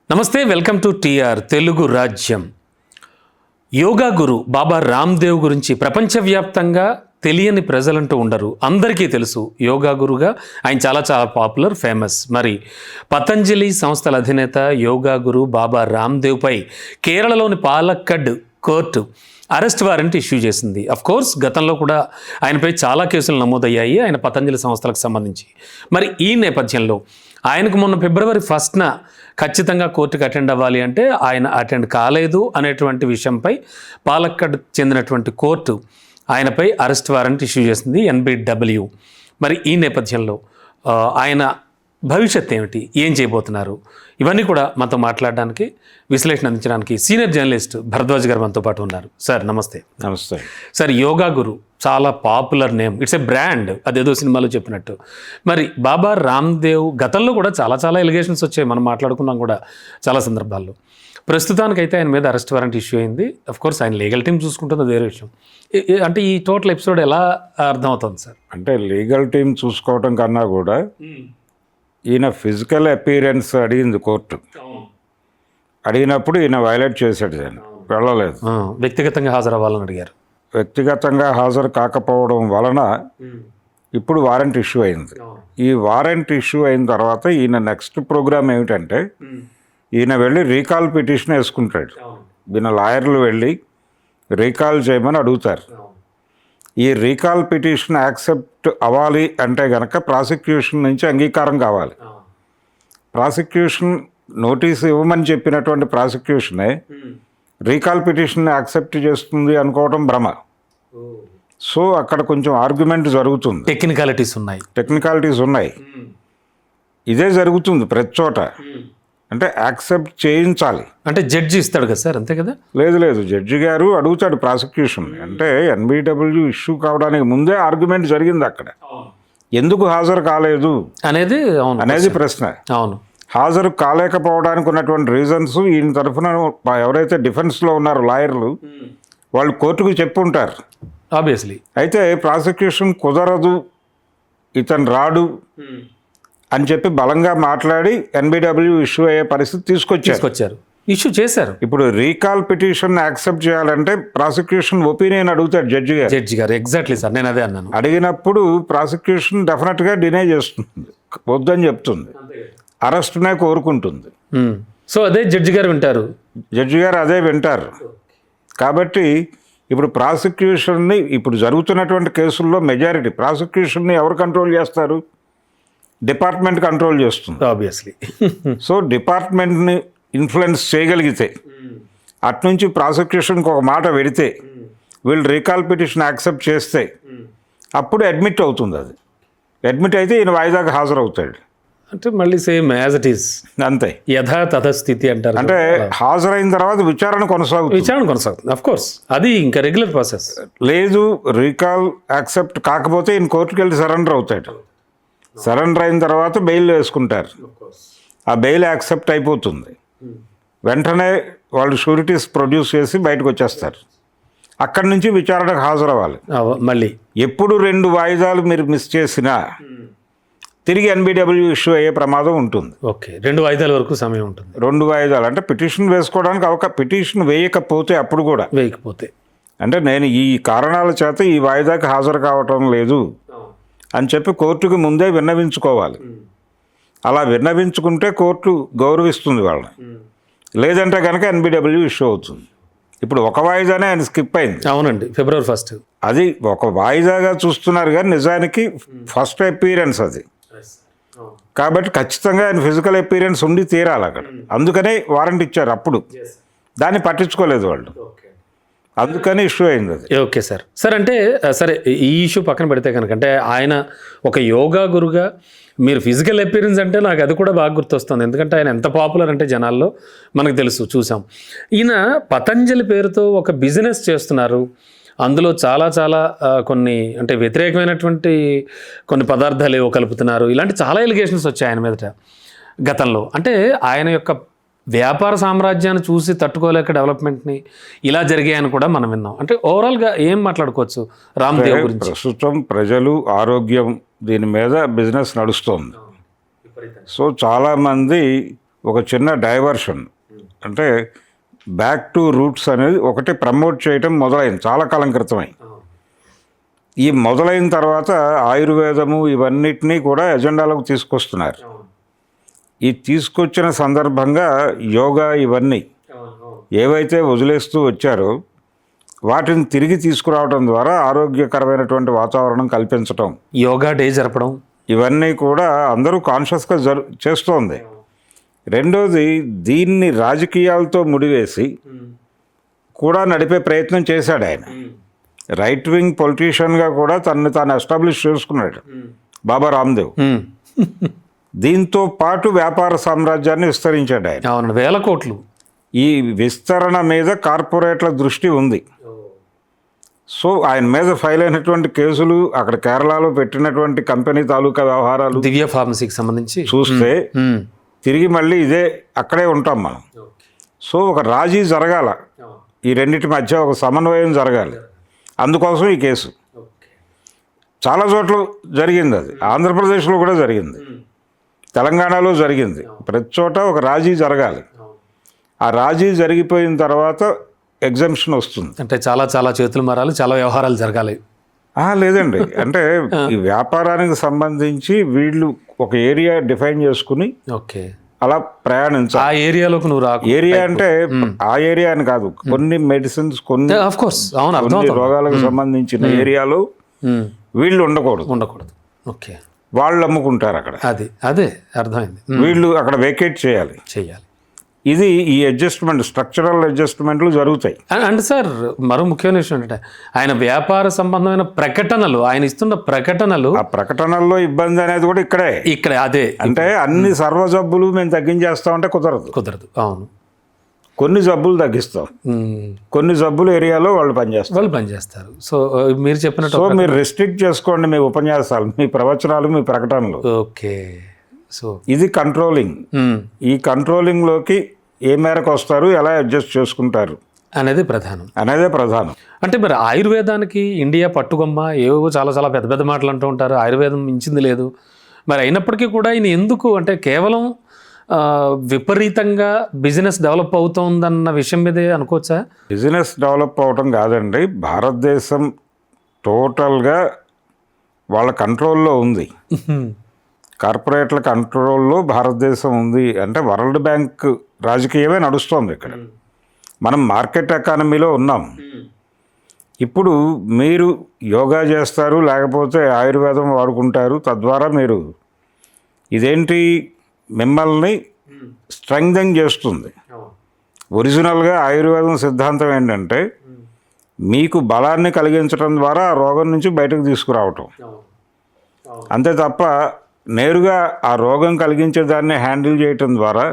నమస్తే, welcome to TR Telugu రాజ్యం. యోగా గురు బాబా రామ్దేవ్ గురించి ప్రపంచవ్యాప్తంగా తెలియని ప్రజలంటూ ఉండరు. అందరికీ తెలుసు యోగా గురుగా ఆయన చాలా చాలా పాపులర్, ఫేమస్. మరి పతంజలి సంస్థల అధినేత యోగా గురు బాబా రామ్దేవ్పై కేరళలోని Palakkad court arrest warrant issue చేసింది. కోర్స్ గతంలో కూడా ఆయనపై చాలా కేసులు నమోదయ్యాయి ఆయన పతంజలి సంస్థలకు సంబంధించి. మరి ఈ నేపథ్యంలో ఆయనకు మొన్న ఫిబ్రవరి 1న ఖచ్చితంగా కోర్టుకు అటెండ్ అవ్వాలి అంటే ఆయన అటెండ్ కాలేదు అనేటువంటి విషయంపై పాలక్కడ్ చెందినటువంటి కోర్టు ఆయనపై అరెస్ట్ వారెంట్ ఇష్యూ చేసింది, NBW. మరి ఈ నేపథ్యంలో ఆయన భవిష్యత్ ఏమిటి, ఏం చేయబోతున్నారు, ఇవన్నీ కూడా మనతో మాట్లాడడానికి, విశ్లేషణ అందించడానికి సీనియర్ జర్నలిస్ట్ భరద్వాజ్ గారు మనతో పాటు ఉన్నారు. సార్ నమస్తే. నమస్తే సార్, యోగా గురు చాలా popular name, it's a brand, అదేదో సినిమాలో చెప్పినట్టు. మరి బాబా రామ్దేవ్ గతంలో కూడా చాలా చాలా ఎలిగేషన్స్ వచ్చాయి, మనం మాట్లాడుకున్నాం కూడా చాలా సందర్భాల్లో. ప్రస్తుతానికైతే ఆయన మీద అరెస్ట్ వారెంట్ ఇష్యూ అయింది. కోర్స్ ఆయన లీగల్ టీం చూసుకుంటుంది, వేరే విషయం. అంటే ఈ టోటల్ ఎపిసోడ్ ఎలా అర్థమవుతుంది సార్? అంటే లీగల్ టీం చూసుకోవటం కన్నా కూడా ఈయన ఫిజికల్ అపీరెన్స్ అడిగింది కోర్టు. అడిగినప్పుడు ఈయన వైలేట్ చేశాడు, దాన్ని వెళ్ళలేదు. వ్యక్తిగతంగా హాజరవ్వాలని అడిగారు. వ్యక్తిగతంగా హాజరు కాకపోవడం వలన ఇప్పుడు వారెంట్ ఇష్యూ అయింది. ఈ వారెంట్ ఇష్యూ అయిన తర్వాత ఈయన నెక్స్ట్ ప్రోగ్రామ్ ఏమిటంటే ఈయన వెళ్ళి రీకాల్ పిటిషన్ వేసుకుంటాడు. ఈయన లాయర్లు వెళ్ళి రీకాల్ చేయమని అడుగుతారు. ఈ రీకాల్ పిటిషన్ యాక్సెప్ట్ అవ్వాలి అంటే కనుక ప్రాసిక్యూషన్ నుంచి అంగీకారం కావాలి. ప్రాసిక్యూషన్ నోటీస్ ఇవ్వమని చెప్పినటువంటి ప్రాసిక్యూషనే రీకాల్ పిటిషన్ యాక్సెప్ట్ చేస్తుంది అనుకోవడం భ్రమ. సో అక్కడ కొంచెం ఆర్గ్యుమెంట్ జరుగుతుంది, టెక్నికాలిటీస్ ఉన్నాయి. ఇదే జరుగుతుంది ప్రతి చోట. అంటే యాక్సెప్ట్ చేయించాలి అంటే జడ్జి ఇస్తాడు కదా సార్, అంతే కదా? లేదు, జడ్జి గారు అడుగుతాడు ప్రాసిక్యూషన్. అంటే NBW ఇష్యూ కావడానికి ముందే ఆర్గ్యుమెంట్ జరిగింది అక్కడ. ఎందుకు హాజరు కాలేదు అనేది ప్రశ్న. అవును, హాజరు కాలేకపోవడానికి ఉన్నటువంటి రీజన్స్ ఈయన తరఫున ఎవరైతే డిఫెన్స్లో ఉన్నారో లాయర్లు వాళ్ళు కోర్టుకు చెప్పుంటారు ఆబ్వియస్లీ. అయితే ప్రాసిక్యూషన్ కుదరదు, ఇతను రాడు అని చెప్పి బలంగా మాట్లాడి NBW ఇష్యూ అయ్యే పరిస్థితి తీసుకొచ్చారు, ఇష్యూ చేశారు. ఇప్పుడు రీకాల్ పిటిషన్ యాక్సెప్ట్ చేయాలంటే ప్రాసిక్యూషన్ ఒపీనియన్ అడుగుతాడు జడ్జి గారు. ఎగ్జాక్ట్లీ సార్, నేను అదే అన్నాను. అడిగినప్పుడు ప్రాసిక్యూషన్ డెఫినెట్గా డినై చేస్తుంది, వద్దని చెప్తుంది, అరెస్ట్నే కోరుకుంటుంది. సో అదే జడ్జి గారు అదే వింటారు. కాబట్టి ఇప్పుడు ప్రాసిక్యూషన్ని, ఇప్పుడు జరుగుతున్నటువంటి కేసుల్లో మెజారిటీ ప్రాసిక్యూషన్ని ఎవరు కంట్రోల్ చేస్తారు? డిపార్ట్మెంట్ కంట్రోల్ చేస్తుంది ఆబ్వియస్లీ. సో డిపార్ట్మెంట్ని ఇన్ఫ్లుయెన్స్ చేయగలిగితే, అట్నుంచి ప్రాసిక్యూషన్కి ఒక మాట పెడితే, వీళ్ళు రీకాల్ పిటిషన్ యాక్సెప్ట్ చేస్తే అప్పుడు అడ్మిట్ అవుతుంది. అది అడ్మిట్ అయితే ఈయన వాయిదాకి హాజరవుతాడు. అంటే మళ్ళీ సేమ్ యాజ్ ఇట్ ఈస్, అంతే, యథా తథస్థితి అంటారు. అంటే హాజరైన తర్వాత విచారణ కొనసాగుతుంది. ఆఫ్ కోర్స్ అది ఇంకా రెగ్యులర్ ప్రాసెస్. లేదు, రీకాల్ యాక్సెప్ట్ కాకపోతే ఈయన కోర్టుకు వెళ్ళి సరెండర్ అవుతాడు. సరెండర్ అయిన తర్వాత బెయిల్ వేసుకుంటారు. ఆ బెయిల్ యాక్సెప్ట్ అయిపోతుంది. వెంటనే వాళ్ళు షూరిటీస్ ప్రొడ్యూస్ చేసి బయటకు వచ్చేస్తారు. అక్కడి నుంచి విచారణకు హాజరవ్వాలి. మళ్ళీ ఎప్పుడు 2 వాయిదాలు మీరు మిస్ చేసినా తిరిగి NBW ఇష్యూ అయ్యే ప్రమాదం ఉంటుంది. ఓకే, 2 వాయిదాల వరకు సమయం ఉంటుంది. 2 వాయిదాలు అంటే పిటిషన్ వేసుకోవడానికి పిటిషన్ వేయకపోతే, అప్పుడు కూడా వేయకపోతే, అంటే నేను ఈ కారణాల చేత ఈ వాయిదాకి హాజరు కావటం లేదు అని చెప్పి కోర్టుకు ముందే విన్నవించుకోవాలి. అలా విన్నవించుకుంటే కోర్టు గౌరవిస్తుంది వాళ్ళని. లేదంటే కనుక NBW ఇష్యూ అవుతుంది. ఇప్పుడు ఒక వాయిదానే ఆయన స్కిప్ అయింది. అవునండి, ఫిబ్రవరి 1. అది ఒక వాయిదాగా చూస్తున్నారు కానీ నిజానికి ఫస్ట్ అపీరెన్స్ అది. కాబట్టి ఖచ్చితంగా ఆయన ఫిజికల్ అపీరెన్స్ ఉండి తీరాలి అక్కడ. అందుకనే వారెంట్ ఇచ్చారు. అప్పుడు దాన్ని పట్టించుకోలేదు వాళ్ళు, అందుకని ఇష్యూ అయింది అది. Okay sir. సార్ అంటే సరే, ఈ ఇష్యూ పక్కన పెడితే కనుక, అంటే ఆయన ఒక యోగా గురుగా మీరు ఫిజికల్ అపీరెన్స్ అంటే నాకు అది కూడా బాగా గుర్తొస్తుంది. ఎందుకంటే ఆయన ఎంత పాపులర్ అంటే జనాల్లో మనకు తెలుసు, చూసాం. ఈయన పతంజలి పేరుతో ఒక బిజినెస్ చేస్తున్నారు. అందులో చాలా చాలా కొన్ని అంటే వ్యతిరేకమైనటువంటి కొన్ని పదార్థాలు ఏవో కలుపుతున్నారు. ఇలాంటి చాలా ఎలిగేషన్స్ వచ్చాయి ఆయన మీదట గతంలో. అంటే ఆయన యొక్క వ్యాపార సామ్రాజ్యాన్ని చూసి తట్టుకోలేక డెవలప్మెంట్ని ఇలా జరిగాయని కూడా మనం విన్నాం. అంటే ఓవరాల్గా ఏం మాట్లాడుకోవచ్చు రామ్దేవ్ గురించి? ప్రస్తుతం ప్రజలు ఆరోగ్యం దీని మీద బిజినెస్ నడుస్తుంది. సో చాలామంది ఒక చిన్న డైవర్షన్ అంటే బ్యాక్ టు రూట్స్ అనేది ఒకటి ప్రమోట్ చేయటం మొదలైంది చాలా కాలం క్రితమై. ఈ మొదలైన తర్వాత ఆయుర్వేదము ఇవన్నిటినీ కూడా ఎజెండాలోకి తీసుకొస్తున్నారు. ఈ తీసుకొచ్చిన సందర్భంగా యోగా ఇవన్నీ ఏవైతే వదిలేస్తూ వచ్చారో వాటిని తిరిగి తీసుకురావడం ద్వారా ఆరోగ్యకరమైనటువంటి వాతావరణం కల్పించటం, యోగా డే జరపడం, ఇవన్నీ కూడా అందరూ కాన్షియస్గా చేస్తోంది. రెండోది, దీన్ని రాజకీయాలతో ముడివేసి కూడా నడిపే ప్రయత్నం చేశాడు ఆయన. రైట్ వింగ్ పొలిటీషియన్గా కూడా తనని తాను ఎస్టాబ్లిష్ చేసుకున్నాడు బాబా రామ్దేవ్. దీంతో పాటు వ్యాపార సామ్రాజ్యాన్ని విస్తరించాడు ఆయన. అవును, 1000 కోట్లు. ఈ విస్తరణ మీద కార్పొరేట్ల దృష్టి ఉంది. సో ఆయన మీద ఫైల్ అయినటువంటి కేసులు, అక్కడ కేరళలో పెట్టినటువంటి కంపెనీ తాలూకా వ్యవహారాలు, దివ్య ఫార్మసీకి సంబంధించి చూస్తే తిరిగి మళ్ళీ ఇదే అక్కడే ఉంటాం మనం. సో ఒక రాజీ జరగాల, ఈ రెండింటి మధ్య ఒక సమన్వయం జరగాలి. అందుకోసం ఈ కేసు చాలా చోట్ల జరిగింది. అది ఆంధ్రప్రదేశ్లో కూడా జరిగింది, తెలంగాణలో జరిగింది. ప్రతి చోట ఒక రాజీ జరగాలి. ఆ రాజీ జరిగిపోయిన తర్వాత ఎగ్జంప్షన్ వస్తుంది. అంటే చాలా చాలా చేతులు మారాలి, చాలా వ్యవహారాలు జరగాలి. లేదండి, అంటే ఈ వ్యాపారానికి సంబంధించి వీళ్ళు ఒక ఏరియా డిఫైన్ చేసుకుని ఓకే అలా ప్రయాణించాలి. ఆ ఏరియాలోకి నువ్వు రాకు. ఏరియా అంటే ఆ ఏరియా అని కాదు, కొన్ని మెడిసిన్స్, కొన్ని రోగాలకు సంబంధించిన ఏరియాలో వీళ్ళు ఉండకూడదు. ఓకే, వాళ్ళు అమ్ముకుంటారు అక్కడ. అదే అర్థమైంది. వీళ్ళు అక్కడ వేకేట్ చేయాలి. ఇది ఈ అడ్జస్ట్మెంట్, స్ట్రక్చరల్ అడ్జస్ట్మెంట్లు జరుగుతాయి. అంటే సార్, మరో ముఖ్యమైన విషయం ఏంటంటే ఆయన వ్యాపార సంబంధమైన ప్రకటనలు, ఆయన ఇస్తున్న ప్రకటనలు, ఆ ప్రకటనల్లో ఇబ్బంది అనేది కూడా ఇక్కడే అదే. అంటే అన్ని సర్వ జబ్బులు మేము తగ్గించేస్తామంటే కుదరదు. అవును, కొన్ని జబ్బులు తగ్గిస్తాం, కొన్ని జబ్బులు ఏరియాలో వాళ్ళు పనిచేస్తారు. సో మీరు చెప్పినట్టు, సో మీరు రెస్ట్రిక్ట్ చేసుకోండి మీ ఉపన్యాసాలు, మీ ప్రవచనాలు, మీ ప్రకటనలు. ఓకే, సో ఇది కంట్రోలింగ్. ఈ కంట్రోలింగ్లోకి ఏ మేరకు వస్తారు, ఎలా అడ్జస్ట్ చేసుకుంటారు అనేదే ప్రధానం. అంటే మరి ఆయుర్వేదానికి ఇండియా పట్టుగొమ్మ, ఏవో చాలా చాలా పెద్ద పెద్ద మాటలు అంటూ ఉంటారు. ఆయుర్వేదం మించింది లేదు. మరి అయినప్పటికీ కూడా ఈయన ఎందుకు, అంటే కేవలం విపరీతంగా బిజినెస్ డెవలప్ అవుతోందన్న విషయం మీదే అనుకోవచ్చా? బిజినెస్ డెవలప్ అవటం కాదండి, భారతదేశం టోటల్గా వాళ్ళ కంట్రోల్లో ఉంది. కార్పొరేట్ల కంట్రోల్లో భారతదేశం ఉంది. అంటే వరల్డ్ బ్యాంక్ రాజకీయమే నడుస్తోంది ఇక్కడ. మనం మార్కెట్ ఎకానమీలో ఉన్నాం. ఇప్పుడు మీరు యోగా చేస్తారు, లేకపోతే ఆయుర్వేదం వాడుకుంటారు, తద్వారా మీరు ఇదేంటి మిమ్మల్ని స్ట్రెంగ్థెన్ చేస్తుంది. ఒరిజినల్గా ఆయుర్వేదం సిద్ధాంతం ఏంటంటే మీకు బలాన్ని కలిగించడం ద్వారా ఆ రోగం నుంచి బయటకు తీసుకురావటం, అంతే తప్ప నేరుగా ఆ రోగం కలిగించే దాన్ని హ్యాండిల్ చేయటం ద్వారా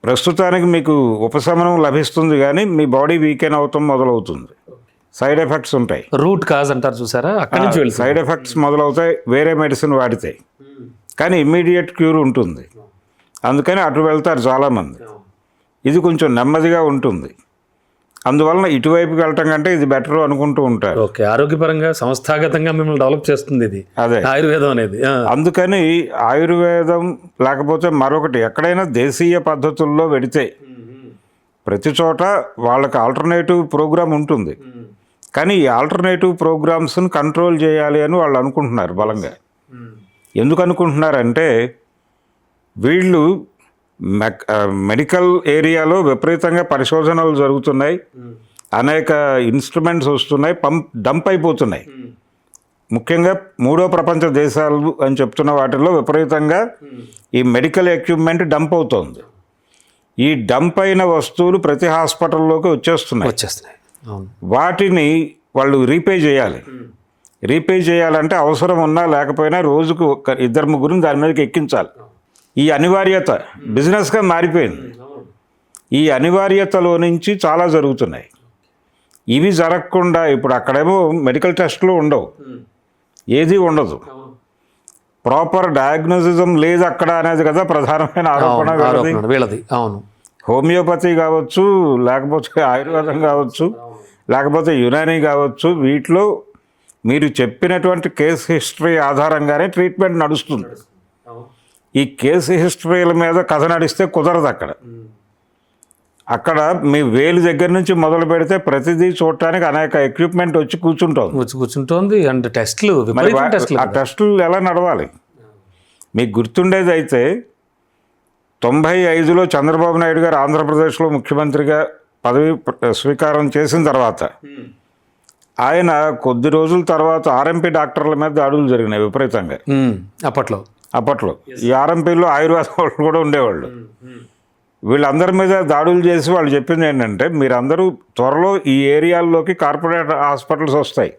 ప్రస్తుతానికి మీకు ఉపశమనం లభిస్తుంది, కానీ మీ బాడీ వీకెన్ అవటం మొదలవుతుంది. సైడ్ ఎఫెక్ట్స్ ఉంటాయి. రూట్ కాజ్ అంటారు చూసారా, అక్కడి నుంచి సైడ్ ఎఫెక్ట్స్ మొదలవుతాయి. వేరే మెడిసిన్ వాడితే కానీ ఇమ్మీడియట్ క్యూర్ ఉంటుంది. అందుకని అటు వెళ్తారు చాలామంది. ఇది కొంచెం నెమ్మదిగా ఉంటుంది. అందువలన ఇటువైపుకి వెళ్ళటం కంటే ఇది బెటర్ అనుకుంటూ ఉంటారు. ఓకే, ఆరోగ్యపరంగా సంస్థాగతంగా మిమ్మల్ని డెవలప్ చేస్తుంది ఇది, అదే ఆయుర్వేదం అనేది. అందుకని ఆయుర్వేదం లేకపోతే మరొకటి ఎక్కడైనా దేశీయ పద్ధతుల్లో పెడితే ప్రతి చోట వాళ్ళకి ఆల్టర్నేటివ్ ప్రోగ్రామ్ ఉంటుంది. కానీ ఈ ఆల్టర్నేటివ్ ప్రోగ్రామ్స్ని కంట్రోల్ చేయాలి అని వాళ్ళు అనుకుంటున్నారు బలంగా. ఎందుకు అనుకుంటున్నారంటే వీళ్ళు మెడికల్ ఏరియాలో విపరీతంగా పరిశోధనలు జరుగుతున్నాయి, అనేక ఇన్స్ట్రుమెంట్స్ వస్తున్నాయి, డంప్ అయిపోతున్నాయి. ముఖ్యంగా 3వ ప్రపంచ దేశాలు అని చెప్తున్న వాటిల్లో విపరీతంగా ఈ మెడికల్ ఎక్విప్మెంట్ డంప్ అవుతుంది. ఈ డంప్ అయిన వస్తువులు ప్రతి హాస్పిటల్లోకి వచ్చేస్తున్నాయి. వాటిని వాళ్ళు రీపే చేయాలి. రీపే చేయాలంటే అవసరం ఉన్నా లేకపోయినా రోజుకు 2-3 దాని మీదకి ఎక్కించాలి. ఈ అనివార్యత బిజినెస్గా మారిపోయింది. ఈ అనివార్యతలో నుంచి చాలా జరుగుతున్నాయి. ఇవి జరగకుండా ఇప్పుడు అక్కడేమో మెడికల్ టెస్టులు ఉండవు, ఏది ఉండదు, ప్రాపర్ డయాగ్నోసిజం లేదు అక్కడ అనేది కదా ప్రధానమైన ఆరోపణ వీళ్ళది. హోమియోపతి కావచ్చు, లేకపోతే ఆయుర్వేదం కావచ్చు, లేకపోతే యునానీ కావచ్చు, వీటిలో మీరు చెప్పినటువంటి కేస్ హిస్టరీ ఆధారంగానే ట్రీట్మెంట్ నడుస్తుంది. ఈ కేసు హిస్టరీల మీద కథ నడిస్తే కుదరదు అక్కడ. అక్కడ మీ వేలు దగ్గర నుంచి మొదలు పెడితే ప్రతిదీ చూడటానికి అనేక ఎక్విప్మెంట్ వచ్చి కూర్చుంటోంది అండ్ టెస్టులు, మరి విపరీతం టెస్టులు. ఆ టెస్టులు ఎలా నడవాలి? మీకు గుర్తుండేది అయితే 95లో చంద్రబాబు నాయుడు గారు ఆంధ్రప్రదేశ్లో ముఖ్యమంత్రిగా పదవి స్వీకారం చేసిన తర్వాత ఆయన కొద్ది రోజుల తర్వాత ఆర్ఎంపీ డాక్టర్ల మీద దాడులు జరిగినాయి విపరీతంగా. అప్పట్లో ఈ ఆర్ఎంపీలో ఆయుర్వేద వాళ్ళు కూడా ఉండేవాళ్ళు. వీళ్ళందరి మీద దాడులు చేసి వాళ్ళు చెప్పింది ఏంటంటే, మీరందరూ త్వరలో ఈ ఏరియాల్లోకి కార్పొరేట్ హాస్పిటల్స్ వస్తాయి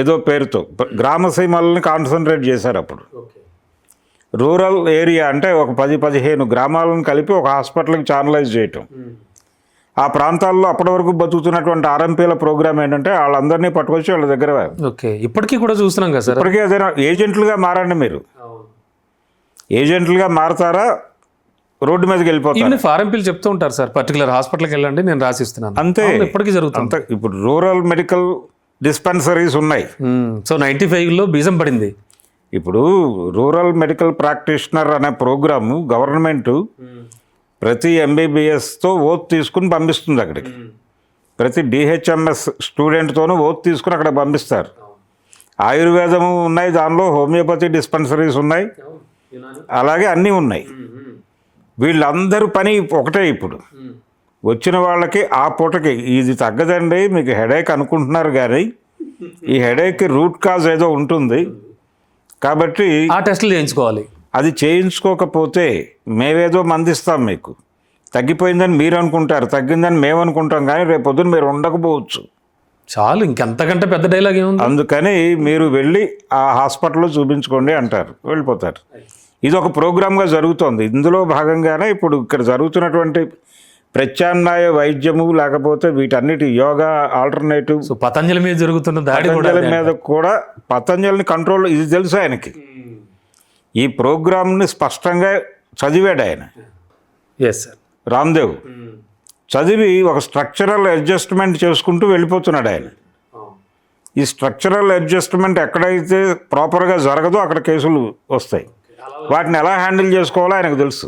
ఏదో పేరుతో. గ్రామ సీమల్ని కాన్సన్ట్రేట్ చేశారు అప్పుడు. రూరల్ ఏరియా అంటే ఒక 10-15 గ్రామాలను కలిపి ఒక హాస్పిటల్కి ఛానలైజ్ చేయటం. ఆ ప్రాంతాల్లో అప్పటి వరకు బతుకుతున్నటువంటి ఆర్ఎంపీల ప్రోగ్రామ్ ఏంటంటే వాళ్ళందరినీ పట్టుకొచ్చి వాళ్ళ దగ్గర ఇప్పటికీ కూడా చూస్తున్నాం కదా సార్. ఇప్పటికీ ఏదైనా ఏజెంట్లుగా మారండి, మీరు ఏజెంట్లుగా మారతారా, రోడ్డు మీదకి వెళ్ళిపోతారు. ఆర్ఎంపీలు చెప్తూ ఉంటారు సార్, పర్టికులర్ హాస్పిటల్కి వెళ్ళండి నేను రాసిస్తున్నాను, అంతే. ఇప్పటికీ జరుగుతుంది. ఇప్పుడు రూరల్ మెడికల్ డిస్పెన్సరీస్ ఉన్నాయి. సో 95లో బీజం పడింది. ఇప్పుడు రూరల్ మెడికల్ ప్రాక్టీషనర్ అనే ప్రోగ్రాము గవర్నమెంట్ ప్రతి ఎంబీబీఎస్తో ఓత్ తీసుకుని పంపిస్తుంది అక్కడికి. ప్రతి డిహెచ్ఎంఎస్ స్టూడెంట్తోనూ ఓత్ తీసుకుని అక్కడ పంపిస్తారు. ఆయుర్వేదము ఉన్నాయి, దానిలో హోమియోపతి డిస్పెన్సరీస్ ఉన్నాయి, అలాగే అన్నీ ఉన్నాయి. వీళ్ళందరూ పని ఒకటే. ఇప్పుడు వచ్చిన వాళ్ళకి ఆ పూటకి ఇది తగ్గదండి మీకు హెడేక్ అనుకుంటున్నారు, కానీ ఈ హెడేక్కి రూట్ కాజ్ ఏదో ఉంటుంది కాబట్టి ఆ టెస్టులు చేయించుకోవాలి. అది చేయించుకోకపోతే మేమేదో మందిస్తాం, మీకు తగ్గిపోయిందని మీరు అనుకుంటారు, తగ్గిందని మేము అనుకుంటాం, కానీ రేపు పొద్దున్న మీరు ఉండకపోవచ్చు. చాలు, ఇంకెంతకంటే పెద్ద డైలాగ్ ఏముంది. అందుకని మీరు వెళ్ళి ఆ హాస్పిటల్లో చూపించుకోండి అంటారు, వెళ్ళిపోతారు. ఇది ఒక ప్రోగ్రామ్గా జరుగుతోంది. ఇందులో భాగంగానే ఇప్పుడు ఇక్కడ జరుగుతున్నటువంటి ప్రత్యామ్నాయ వైద్యము, లేకపోతే వీటన్నిటి యోగా ఆల్టర్నేటివ్, పతంజలి మీద జరుగుతున్న దాడి మీద కూడా పతంజలిని కంట్రోల్, ఇది తెలుసు ఆయనకి. ఈ ప్రోగ్రామ్ని స్పష్టంగా చదివాడు ఆయన. రామ్దేవ్ చదివి ఒక స్ట్రక్చరల్ అడ్జస్ట్మెంట్ చేసుకుంటూ వెళ్ళిపోతున్నాడు ఆయన. ఈ స్ట్రక్చరల్ అడ్జస్ట్మెంట్ ఎక్కడైతే ప్రాపర్గా జరగదో అక్కడ కేసులు వస్తాయి. వాటిని ఎలా హ్యాండిల్ చేసుకోవాలో ఆయనకు తెలుసు.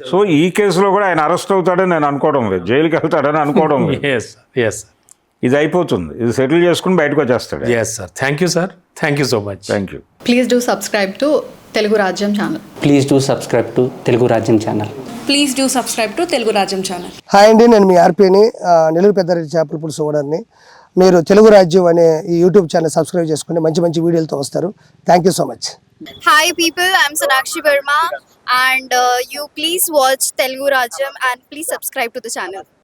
సో ఈ కేసులో కూడా ఆయన అరెస్ట్ అవుతాడని నేను అనుకోవడం లేదు, జైలుకి వెళ్తాడని అనుకోవడం లేదు. ఇది అయిపోతుంది, ఇది సెటిల్ చేసుకుని బయటకు వచ్చేస్తాడు. Thank you sir, thank you so much. Thank you. Please do subscribe to Telugu Rajyam channel. Please do subscribe to Telugu Rajyam channel. Please do subscribe to Telugu Rajyam channel. Hi అండి, నేను మీ ఆర్పీని, నెల్లూరు పెద్దారెడ్డి చేపల పులుసు ఓనర్ని. మీరు తెలుగు రాజ్యం అనే ఈ యూట్యూబ్ ఛానల్ సబ్స్క్రైబ్ చేసుకుని మంచి మంచి వీడియోలతో వస్తారు. Thank you so much. Hi people, I'm Sonakshi Verma and you please watch Telugu Rajyam and please subscribe to the channel.